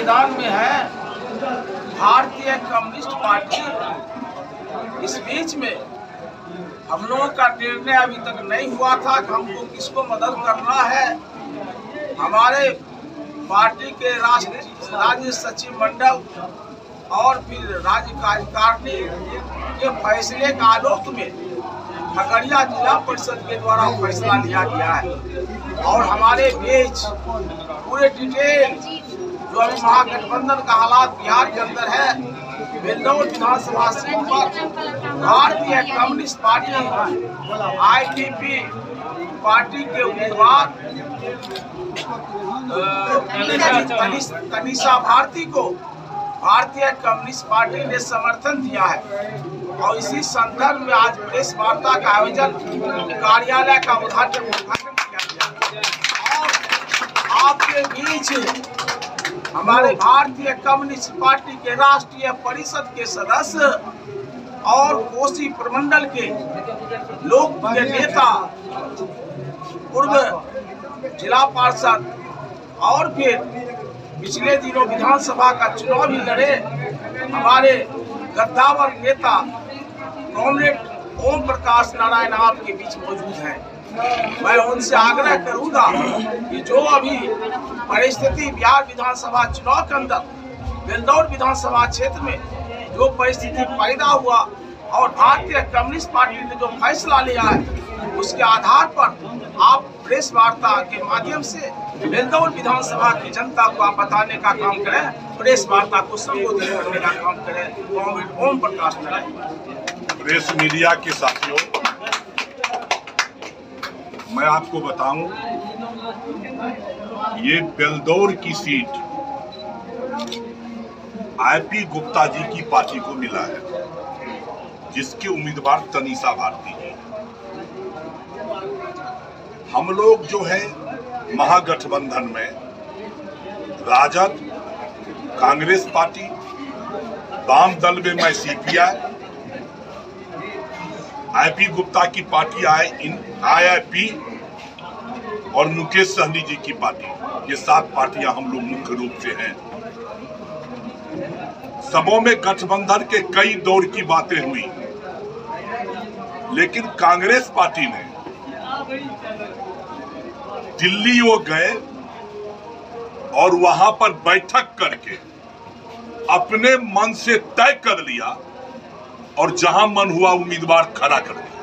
संविधान में है भारतीय कम्युनिस्ट पार्टी। इस बीच में हम लोगों का निर्णय अभी तक नहीं हुआ था कि हमको किसको मदद करना है। हमारे पार्टी के राज्य सचिव मंडल और फिर राज्य कार्यकारिणी के फैसले के आलोक में खगड़िया जिला परिषद के द्वारा फैसला लिया गया है और हमारे बीच पूरे डिटेल जो अभी महागठबंधन का हालात बिहार के अंदर है, बेलदौर विधानसभा सीट पर भारतीय कम्युनिस्ट पार्टी IPP पार्टी के उम्मीदवार तनीषा भारती को भारतीय कम्युनिस्ट पार्टी ने समर्थन दिया है और इसी संदर्भ में आज प्रेस वार्ता का आयोजन कार्यालय का उद्घाटन किया गया और आपके बीच हमारे भारतीय कम्युनिस्ट पार्टी के राष्ट्रीय परिषद के सदस्य और कोसी प्रमंडल के लोकप्रिय नेता, पूर्व जिला पार्षद और फिर पिछले दिनों विधानसभा का चुनाव भी लड़े हमारे गद्दावर नेता कॉमरेड ओम प्रकाश नारायण आपके बीच मौजूद हैं। मैं उनसे आग्रह करूंगा कि जो अभी परिस्थिति बिहार विधानसभा चुनाव के अंदर बेलदौर विधानसभा क्षेत्र में जो परिस्थिति पैदा हुआ और भारतीय कम्युनिस्ट पार्टी ने जो फैसला लिया है उसके आधार पर आप प्रेस वार्ता के माध्यम से बेलदौर विधानसभा की जनता को आप बताने का काम करें, प्रेस वार्ता को संबोधित करने का काम करें। Comrade Om Prakash Narayan. Press media के साथियों, मैं आपको बताऊं, ये बेलदौर की सीट IP गुप्ता जी की पार्टी को मिला है, जिसके उम्मीदवार तनीषा भारती जी। हम लोग जो है महागठबंधन में राजद, कांग्रेस पार्टी, वाम दल में मैं CPI, IP गुप्ता की पार्टी IIP और मुकेश सहनी जी की पार्टी, ये 7 पार्टियां हम लोग मुख्य रूप से हैं। सबों में गठबंधन के कई दौर की बातें हुई, लेकिन कांग्रेस पार्टी ने दिल्ली वो गए और वहां पर बैठक करके अपने मन से तय कर लिया और जहां मन हुआ उम्मीदवार खड़ा कर दिया।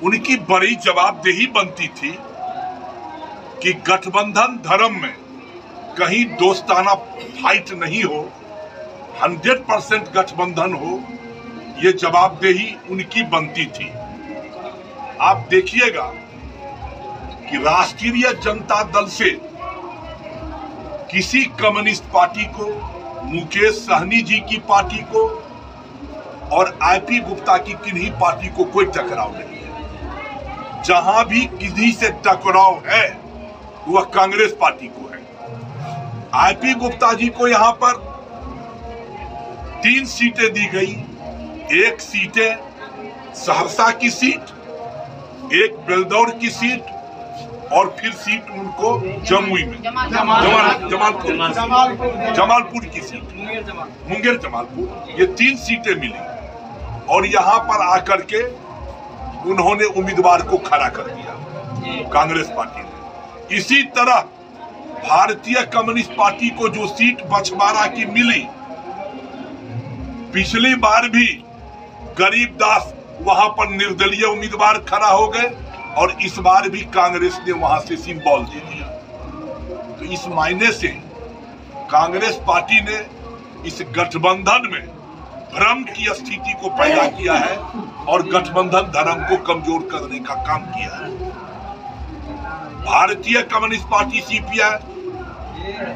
उनकी बड़ी जवाबदेही बनती थी कि गठबंधन धर्म में कहीं दोस्ताना फाइट नहीं हो, 100% गठबंधन हो, ये जवाबदेही उनकी बनती थी। आप देखिएगा कि राष्ट्रीय जनता दल से किसी कम्युनिस्ट पार्टी को, मुकेश सहनी जी की पार्टी को और IP गुप्ता की किन्हीं पार्टी को कोई टकराव नहीं है। जहां भी किसी से टकराव है वह कांग्रेस पार्टी को है। IP गुप्ता जी को यहां पर 3 सीटें दी गई, 1 सीटें सहरसा की सीट, 1 बेलदौर की सीट और फिर सीट उनको जमुई में जमालपुर की सीट, मुंगेर जमालपुर, ये 3 सीटें मिली और यहां पर आकर के उन्होंने उम्मीदवार को खड़ा कर दिया कांग्रेस पार्टी ने। इसी तरह भारतीय कम्युनिस्ट पार्टी को जो सीट बछवाड़ा की मिली, पिछली बार भी गरीबदास वहां पर निर्दलीय उम्मीदवार खड़ा हो गए और इस बार भी कांग्रेस ने वहां से सिंबल दे दिया। तो इस मायने से कांग्रेस पार्टी ने इस गठबंधन में भ्रम की स्थिति को पैदा किया है और गठबंधन धर्म को कमजोर करने का काम किया है। भारतीय कम्युनिस्ट पार्टी CPI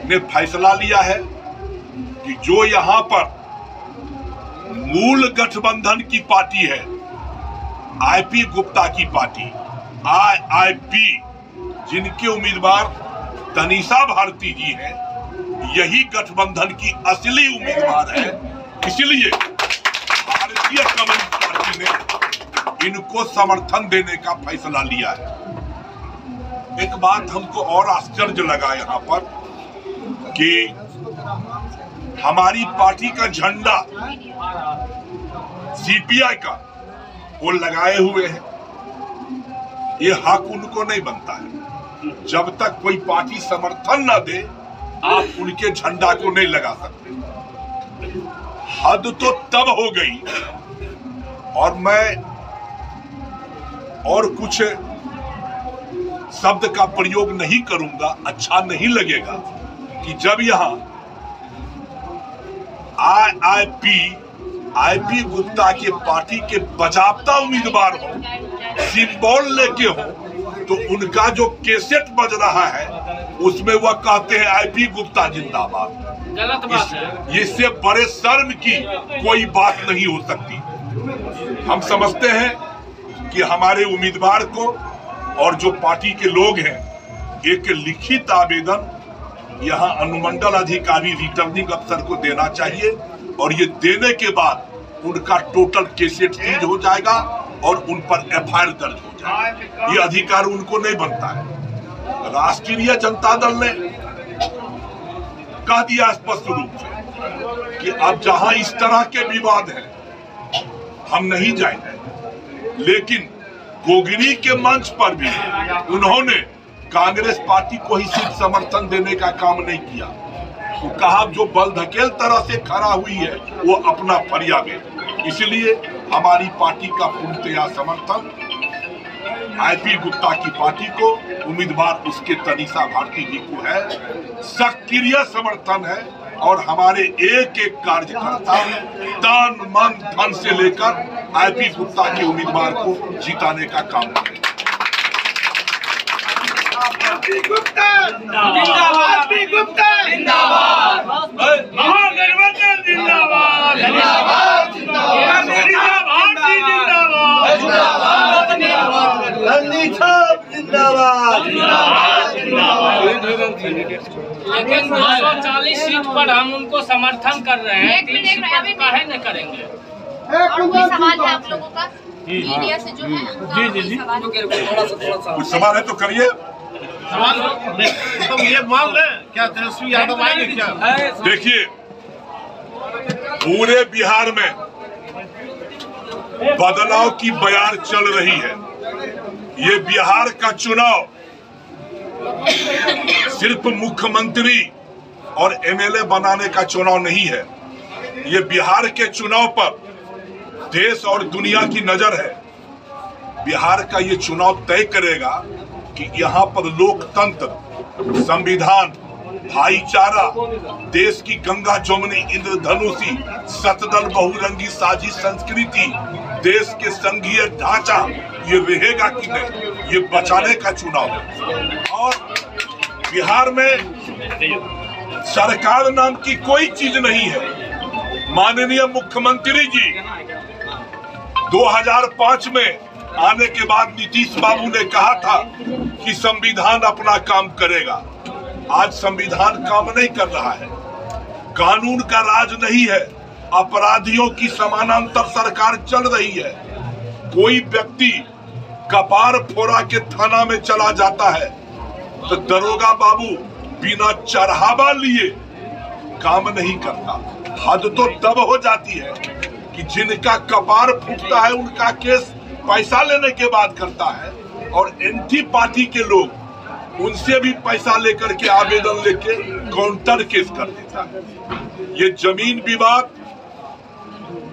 ने फैसला लिया है कि जो यहां पर मूल गठबंधन की पार्टी है, IP गुप्ता की पार्टी IIP, जिनके उम्मीदवार तनीषा भारती जी हैं, यही गठबंधन की असली उम्मीदवार है। इसलिए भारतीय कम्युनिस्ट पार्टी ने इनको समर्थन देने का फैसला लिया है। एक बात हमको और आश्चर्य लगा यहाँ पर कि हमारी पार्टी का झंडा सीपीआई का वो लगाए हुए हैं। ये हक उनको नहीं बनता है। जब तक कोई पार्टी समर्थन न दे आप उनके झंडा को नहीं लगा सकते। हद तो तब हो गई, और मैं और कुछ शब्द का प्रयोग नहीं करूंगा, अच्छा नहीं लगेगा, कि जब यहां आईपी गुप्ता के पार्टी के बाजाप्ता उम्मीदवार हो, सिंबल लेके हो, तो उनका जो कैसेट बज रहा है उसमें वह कहते हैं आईपी गुप्ता जिंदाबाद। गलत बात है। इससे बड़े शर्म की कोई बात नहीं हो सकती। हम समझते हैं कि हमारे उम्मीदवार को और जो पार्टी के लोग हैं, एक लिखित आवेदन यहाँ अनुमंडल अधिकारी रिटर्निंग अफसर को देना चाहिए, और ये देने के बाद उनका टोटल कैसेट सीज हो जाएगा और उन पर एफआईआर दर्ज हो जाएगा। ये अधिकार उनको नहीं बनता है। राष्ट्रीय जनता दल ने कह दिया स्पष्ट रूप से कि अब जहां इस तरह के विवाद हैं हम नहीं जाएंगे, लेकिन गोगिरी के मंच पर भी उन्होंने कांग्रेस पार्टी को ही सिर्फ समर्थन देने का काम नहीं किया। तो कहा जो बल धकेल तरह से खड़ा हुई है वो अपना फरियाद है। इसलिए हमारी पार्टी का पूर्णतया समर्थन आईपी गुप्ता की पार्टी को, उम्मीदवार उसके तनीषा भारती जी को है, सक्रिय समर्थन है, और हमारे एक एक कार्यकर्ता तन मन धन से लेकर आईपी गुप्ता के उम्मीदवार को जिताने का काम करें। महागठबंधन जिंदाबाद, लेकिन 240 सीट पर हम उनको समर्थन कर रहे हैं, 3 सीट पर काहे न करेंगे। और कोई सवाल है आप लोगों का मीडिया से जो है? जी कुछ सवाल है तो करिए। तो ये मान लें क्या तेजस्वी यादव आएंगे क्या? देखिए, पूरे बिहार में बदलाव की बयार चल रही है। ये बिहार का चुनाव सिर्फ मुख्यमंत्री और एमएलए बनाने का चुनाव नहीं है। ये बिहार के चुनाव पर देश और दुनिया की नजर है। बिहार का ये चुनाव तय करेगा कि यहाँ पर लोकतंत्र, संविधान, भाईचारा, देश की गंगा जमुनी इंद्रधनुषी शतदल बहुरंगी साझी संस्कृति, देश के संघीय ढांचा ये रहेगा कि नहीं, ये बचाने का चुनाव है। और बिहार में सरकार नाम की कोई चीज नहीं है। माननीय मुख्यमंत्री जी 2005 में आने के बाद नीतीश बाबू ने कहा था कि संविधान अपना काम करेगा। आज संविधान काम नहीं कर रहा है, कानून का राज नहीं है, अपराधियों की समानांतर सरकार चल रही है। कोई व्यक्ति कपार फोड़ा के थाना में चला जाता है तो दरोगा बाबू बिना चढ़ावा लिए काम नहीं करता। हद तो तब हो जाती है कि जिनका कपार फूटता है उनका केस पैसा लेने के बाद करता है, और एंटी पार्टी के लोग उनसे भी पैसा लेकर के आवेदन लेके काउंटर केस कर देता है। ये जमीन विवाद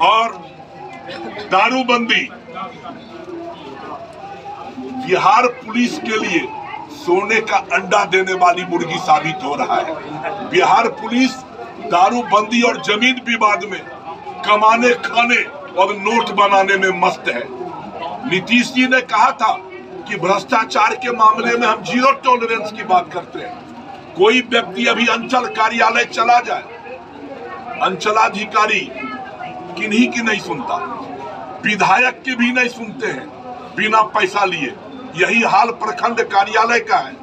और दारूबंदी बिहार पुलिस के लिए सोने का अंडा देने वाली मुर्गी साबित हो रहा है। बिहार पुलिस दारूबंदी और जमीन विवाद में कमाने, खाने और नोट बनाने में मस्त है। नीतीश जी ने कहा था कि भ्रष्टाचार के मामले में हम जीरो टॉलरेंस की बात करते हैं। कोई व्यक्ति अभी अंचल कार्यालय चला जाए, अंचलाधिकारी किन्हीं की नहीं सुनता, विधायक की भी नहीं सुनते हैं बिना पैसा लिए। यही हाल प्रखंड कार्यालय का है।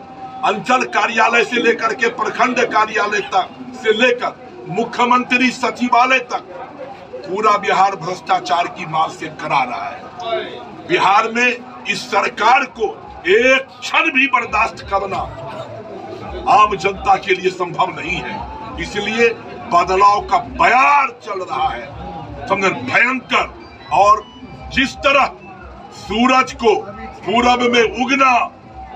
अंचल कार्यालय से लेकर के प्रखंड कार्यालय तक से लेकर मुख्यमंत्री सचिवालय तक पूरा बिहार भ्रष्टाचार की मार से करा रहा है। बिहार में इस सरकार को एक क्षण भी बर्दाश्त करना आम जनता के लिए संभव नहीं है। इसलिए बदलाव का बयार चल रहा है, समझे, भयंकर। और जिस तरह सूरज को पूरब में उगना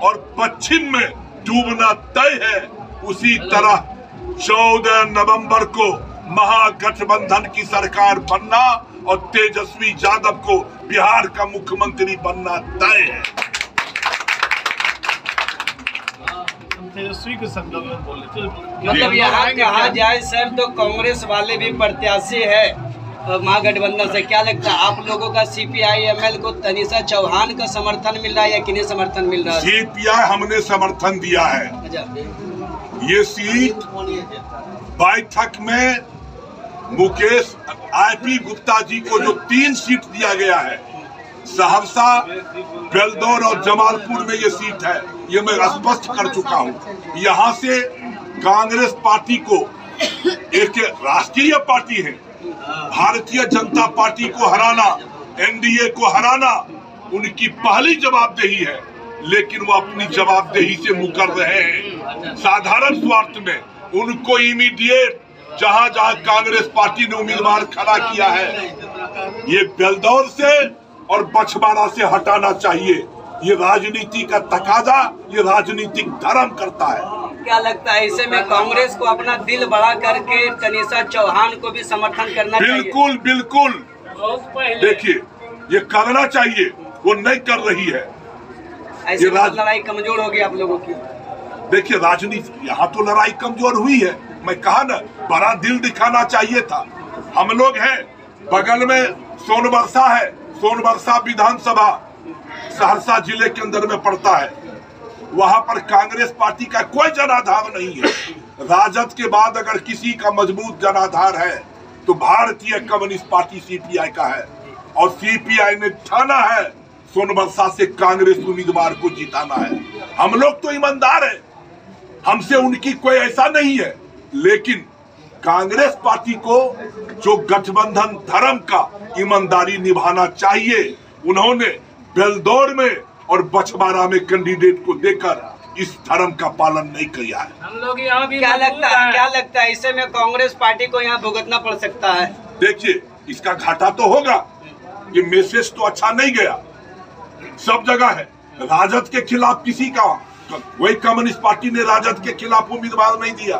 और पश्चिम में डूबना तय है, उसी तरह 14 नवंबर को महागठबंधन की सरकार बनना और तेजस्वी यादव को बिहार का मुख्यमंत्री बनना तय है। तेजस्वी के संदर्भ में बोले मतलब यहाँ कहा जाए सर तो कांग्रेस वाले भी प्रत्याशी है महागठबंधन से। क्या लगता है आप लोगों का CPI-ML को तनिषा चौहान का समर्थन मिल रहा है या किन्हें समर्थन मिल रहा है? CPI हमने समर्थन दिया है। ये सीट बैठक में मुकेश IP गुप्ता जी को जो 3 सीट दिया गया है, सहरसा, बेलदौर और जमालपुर में ये सीट है, ये मैं स्पष्ट कर चुका हूँ। यहाँ से कांग्रेस पार्टी को, एक राष्ट्रीय पार्टी है, भारतीय जनता पार्टी को हराना, NDA को हराना उनकी पहली जवाबदेही है, लेकिन वो अपनी जवाबदेही से मुकर रहे हैं साधारण स्वार्थ में। उनको इमीडिएट जहां जहां कांग्रेस पार्टी ने उम्मीदवार खड़ा किया है, ये बेलदौर से और बछवाड़ा से हटाना चाहिए। ये राजनीति का तकाजा, ये राजनीतिक धर्म करता है। क्या लगता है इसे में कांग्रेस को अपना दिल बड़ा करके तनिषा चौहान को भी समर्थन करना चाहिए? बिल्कुल बिल्कुल, देखिए ये करना चाहिए, वो नहीं कर रही है। ऐसे लड़ाई कमजोर होगी आप लोगों की। देखिए राजनीति, यहाँ तो लड़ाई कमजोर हुई है। मैं कहा ना, बड़ा दिल दिखाना चाहिए था। हम लोग हैं, बगल में सोनबरसा है, सोनबरसा विधानसभा सहरसा जिले के अंदर में पड़ता है। वहां पर कांग्रेस पार्टी का कोई जनाधार नहीं है। राजद के बाद अगर किसी का मजबूत जनाधार है तो भारतीय कम्युनिस्ट पार्टी CPI का है, और CPI ने ठाना है सोनबरसा से कांग्रेस उम्मीदवार को जिताना है। हम लोग तो ईमानदार हैं, हमसे उनकी कोई ऐसा नहीं है, लेकिन कांग्रेस पार्टी को जो गठबंधन धर्म का ईमानदारी निभाना चाहिए, उन्होंने बेलदौर में और बछवाड़ा में कैंडिडेट को देकर इस धर्म का पालन नहीं किया है। हम लोग यहाँ भी क्या लगता है इसे में कांग्रेस पार्टी को यहाँ भुगतना पड़ सकता है? देखिए इसका घाटा तो होगा, ये मैसेज तो अच्छा नहीं गया, सब जगह है। राजद के खिलाफ किसी का, वही कम्युनिस्ट पार्टी ने राजद के खिलाफ उम्मीदवार नहीं दिया,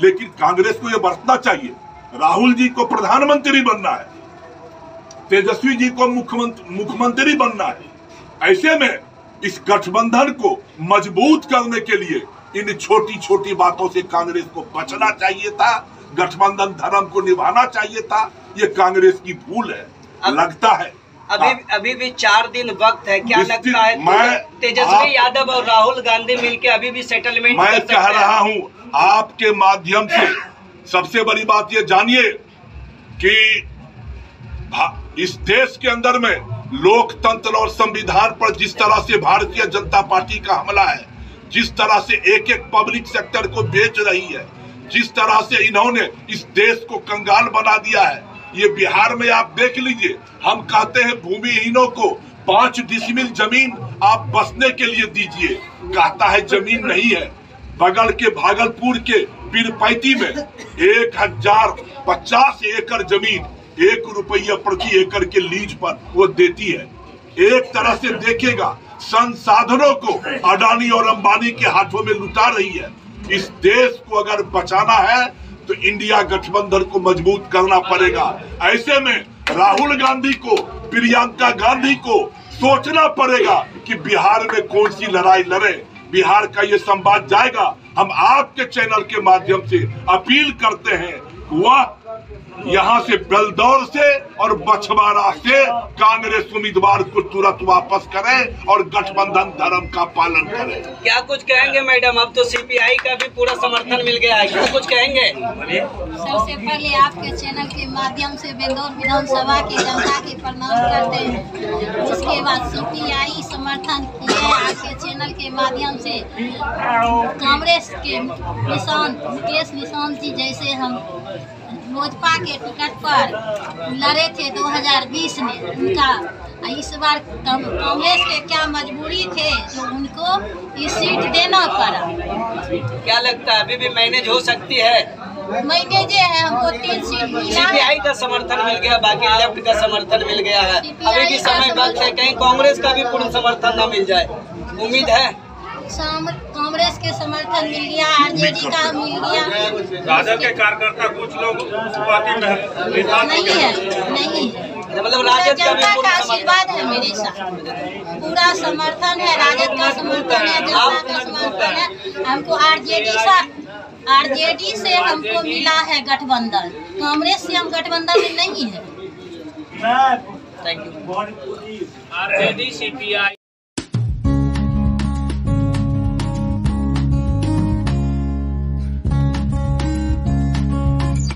लेकिन कांग्रेस को यह बरतना चाहिए। राहुल जी को प्रधानमंत्री बनना है, तेजस्वी जी को मुख्यमंत्री बनना है। ऐसे में इस गठबंधन को मजबूत करने के लिए इन छोटी छोटी बातों से कांग्रेस को बचना चाहिए था, गठबंधन धर्म को निभाना चाहिए था। ये कांग्रेस की भूल है। लगता है अभी भी 4 दिन वक्त है। क्या लगता है तेजस्वी यादव और राहुल गांधी मिलकर अभी भी सेटलमेंट मैं कह रहा हूं आपके माध्यम से, सबसे बड़ी बात ये जानिए कि इस देश के अंदर में लोकतंत्र और संविधान पर जिस तरह से भारतीय जनता पार्टी का हमला है, जिस तरह से एक एक पब्लिक सेक्टर को बेच रही है, जिस तरह से इन्होंने इस देश को कंगाल बना दिया है, ये बिहार में आप देख लीजिए। हम कहते हैं भूमिहीनों को 5 डिसमिल जमीन आप बसने के लिए दीजिए, कहता है जमीन नहीं है। बगल के भागलपुर के पीरपैती में 1050 एकड़ जमीन 1 रुपया प्रति एकड़ के लीज पर वो देती है। एक तरह से देखेगा संसाधनों को अडानी और अंबानी के हाथों में लुटा रही है। इस देश को अगर बचाना है तो इंडिया गठबंधन को मजबूत करना पड़ेगा। ऐसे में राहुल गांधी को, प्रियंका गांधी को सोचना पड़ेगा कि बिहार में कौन सी लड़ाई लड़े। बिहार का ये संवाद जाएगा। हम आपके चैनल के माध्यम से अपील करते हैं, वह यहाँ से बेलदौर से और बछवाड़ा से कांग्रेस उम्मीदवार को तुरंत वापस करें और गठबंधन धर्म का पालन करें। क्या कुछ कहेंगे मैडम? अब तो CPI का भी पूरा समर्थन मिल गया है, क्या कुछ कहेंगे? सबसे पहले आपके चैनल के माध्यम से बेलदौर विधानसभा की जनता के प्रणाम करते हैं। उसके बाद CPI समर्थन किए आपके चैनल के माध्यम से। कांग्रेस के मुकेश निशांत जी जैसे हम लोजपा के टिकट पर लड़े थे 2020 में, उनका इस बार कांग्रेस के क्या मजबूरी थे जो उनको ये सीट देना पड़ा। क्या लगता है अभी भी मैनेज हो सकती है? मैनेज है, हमको 3 सीट मिला है। सीपीआई का समर्थन मिल गया, बाकी लेफ्ट का समर्थन मिल गया है। अभी भी समय वक्त है, कहीं कांग्रेस का भी पूर्ण समर्थन न मिल जाए, उम्मीद है? कांग्रेस के समर्थन मिल गया, आरजेडी का मिल गया। राजद के कार्यकर्ता कुछ लोग नहीं है, नहीं है। मतलब राजद का भी जनता पूर्ण का समर्थन। आशीर्वाद है मेरे साथ, पूरा समर्थन है, राजद का समर्थन है, जनता का समर्थन है। हमको आरजेडी से हमको मिला है गठबंधन, कांग्रेस से हम गठबंधन में नहीं है। Thank you. RJD CPI